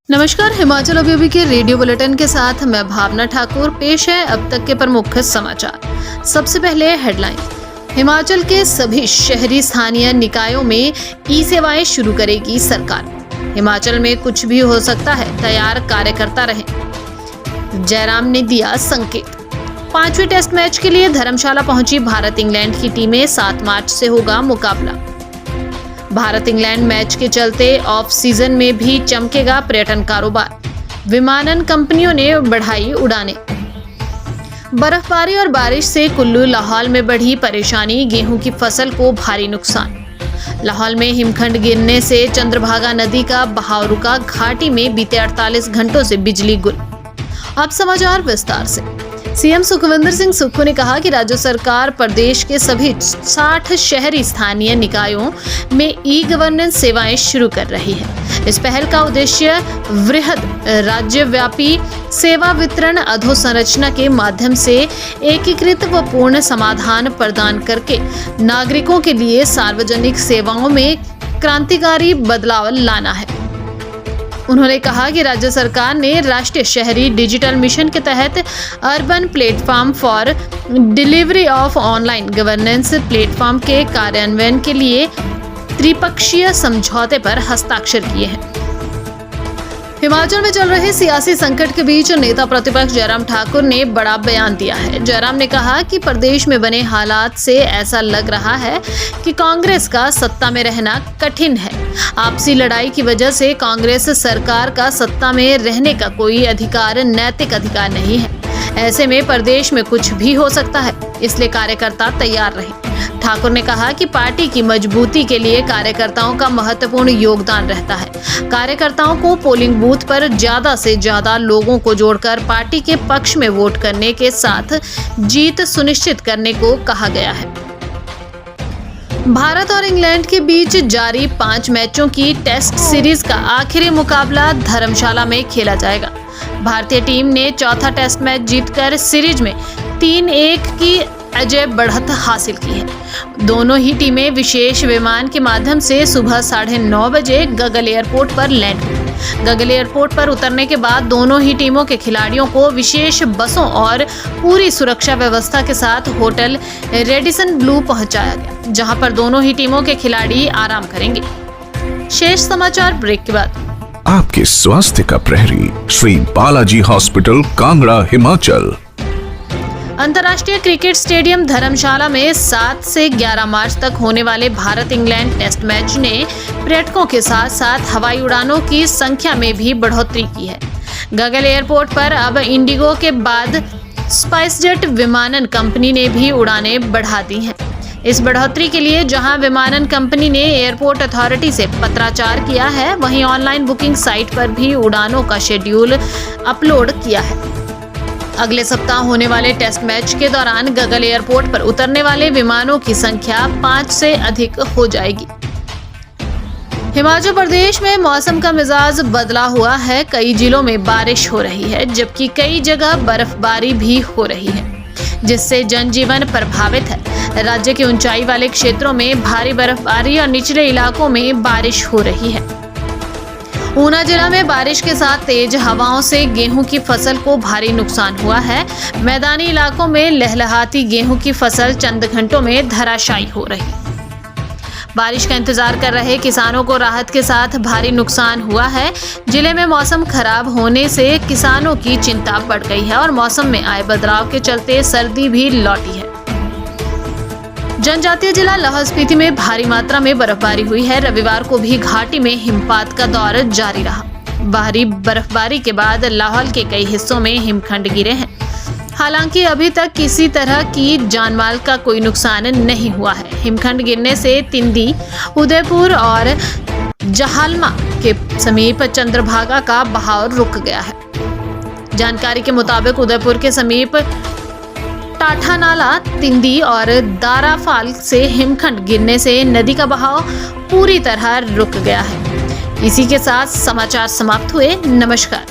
नमस्कार, हिमाचल अभी के रेडियो बुलेटिन के साथ मैं भावना ठाकुर। पेश है अब तक के प्रमुख समाचार। सबसे पहले हेडलाइन। हिमाचल के सभी शहरी स्थानीय निकायों में ई सेवाएं शुरू करेगी सरकार। हिमाचल में कुछ भी हो सकता है, तैयार कार्यकर्ता रहें। जयराम ने दिया संकेत। 5वें टेस्ट मैच के लिए धर्मशाला पहुंची भारत इंग्लैंड की टीमें। 7 मार्च से होगा मुकाबला। भारत इंग्लैंड मैच के चलते ऑफ सीजन में भी चमकेगा पर्यटन कारोबार। विमानन कंपनियों ने बढ़ाई उड़ानें। बर्फबारी और बारिश से कुल्लू लाहौल में बढ़ी परेशानी। गेहूं की फसल को भारी नुकसान। लाहौल में हिमखंड गिरने से चंद्रभागा नदी का बहाव रुका। घाटी में बीते 48 घंटों से बिजली गुल। अब समाचार विस्तार से। सीएम सुखविंदर सिंह सुक्खू ने कहा कि राज्य सरकार प्रदेश के सभी 60 शहरी स्थानीय निकायों में ई गवर्नेंस सेवाएं शुरू कर रही है। इस पहल का उद्देश्य वृहद राज्यव्यापी सेवा वितरण अधोसंरचना के माध्यम से एकीकृत व पूर्ण समाधान प्रदान करके नागरिकों के लिए सार्वजनिक सेवाओं में क्रांतिकारी बदलाव लाना है। उन्होंने कहा कि राज्य सरकार ने राष्ट्रीय शहरी डिजिटल मिशन के तहत urban platform for delivery of online governance platform के कार्यान्वयन के लिए त्रिपक्षीय समझौते पर हस्ताक्षर किए हैं। हिमाचल में चल रहे सियासी संकट के बीच नेता प्रतिपक्ष जयराम ठाकुर ने बड़ा बयान दिया है। जयराम ने कहा कि प्रदेश में बने हालात से ऐसा लग रहा है कि कांग्रेस का सत्ता में रहना कठिन है। आपसी लड़ाई की वजह से कांग्रेस सरकार का सत्ता में रहने का कोई अधिकार, नैतिक अधिकार नहीं है। ऐसे में प्रदेश में कुछ भी हो सकता है, इसलिए कार्यकर्ता तैयार रहे। ठाकुर ने कहा कि पार्टी की मजबूती के लिए कार्यकर्ताओं का महत्वपूर्ण योगदान रहता है। कार्यकर्ताओं को पोलिंग बूथ पर ज्यादा से ज्यादा लोगों को जोड़कर पार्टी के पक्ष में वोट करने के साथ जीत सुनिश्चित करने को कहा गया है। भारत और इंग्लैंड के बीच जारी 5 मैचों की टेस्ट सीरीज का आखिरी मुकाबला धर्मशाला में खेला जाएगा। भारतीय टीम ने चौथा टेस्ट मैच जीतकर सीरीज में 3-1 की अजय बढ़त हासिल की है। दोनों ही टीमें विशेष विमान के माध्यम से सुबह 9:30 बजे गगल एयरपोर्ट पर लैंड हुई। गगल एयरपोर्ट पर उतरने के बाद दोनों ही टीमों के खिलाड़ियों को विशेष बसों और पूरी सुरक्षा व्यवस्था के साथ होटल रेडिसन ब्लू पहुंचाया गया, जहां पर दोनों ही टीमों के खिलाड़ी आराम करेंगे। शेष समाचार ब्रेक के बाद। आपके स्वास्थ्य का प्रहरी श्री बालाजी हॉस्पिटल, कांगड़ा, हिमाचल। अंतर्राष्ट्रीय क्रिकेट स्टेडियम धर्मशाला में 7 से 11 मार्च तक होने वाले भारत इंग्लैंड टेस्ट मैच ने पर्यटकों के साथ साथ हवाई उड़ानों की संख्या में भी बढ़ोतरी की है। गगल एयरपोर्ट पर अब इंडिगो के बाद स्पाइसजेट विमानन कंपनी ने भी उड़ानें बढ़ा दी हैं। इस बढ़ोतरी के लिए जहां विमानन कंपनी ने एयरपोर्ट अथॉरिटी से पत्राचार किया है, वहीं ऑनलाइन बुकिंग साइट पर भी उड़ानों का शेड्यूल अपलोड किया है। अगले सप्ताह होने वाले टेस्ट मैच के दौरान गगल एयरपोर्ट पर उतरने वाले विमानों की संख्या 5 से अधिक हो जाएगी। हिमाचल प्रदेश में मौसम का मिजाज बदला हुआ है। कई जिलों में बारिश हो रही है, जबकि कई जगह बर्फबारी भी हो रही है, जिससे जनजीवन प्रभावित है। राज्य के ऊंचाई वाले क्षेत्रों में भारी बर्फबारी और निचले इलाकों में बारिश हो रही है। ऊना जिला में बारिश के साथ तेज हवाओं से गेहूं की फसल को भारी नुकसान हुआ है। मैदानी इलाकों में लहलहाती गेहूं की फसल चंद घंटों में धराशायी हो रही। बारिश का इंतजार कर रहे किसानों को राहत के साथ भारी नुकसान हुआ है। जिले में मौसम खराब होने से किसानों की चिंता बढ़ गई है और मौसम में आए बदलाव के चलते सर्दी भी लौटी है। जनजातीय जिला लाहौल स्पीति में भारी मात्रा में बर्फबारी हुई है। रविवार को भी घाटी में हिमपात का दौर जारी रहा। भारी बर्फबारी के बाद लाहौल के कई हिस्सों में हिमखंड गिरे हैं। हालांकि अभी तक किसी तरह की जानमाल का कोई नुकसान नहीं हुआ है। हिमखंड गिरने से तिंदी, उदयपुर और जहालमा के समीप चंद्रभागा का बहाव रुक गया है। जानकारी के मुताबिक उदयपुर के समीप टाठा नाला, तिंदी और दाराफाल से हिमखंड गिरने से नदी का बहाव पूरी तरह रुक गया है। इसी के साथ समाचार समाप्त हुए। नमस्कार।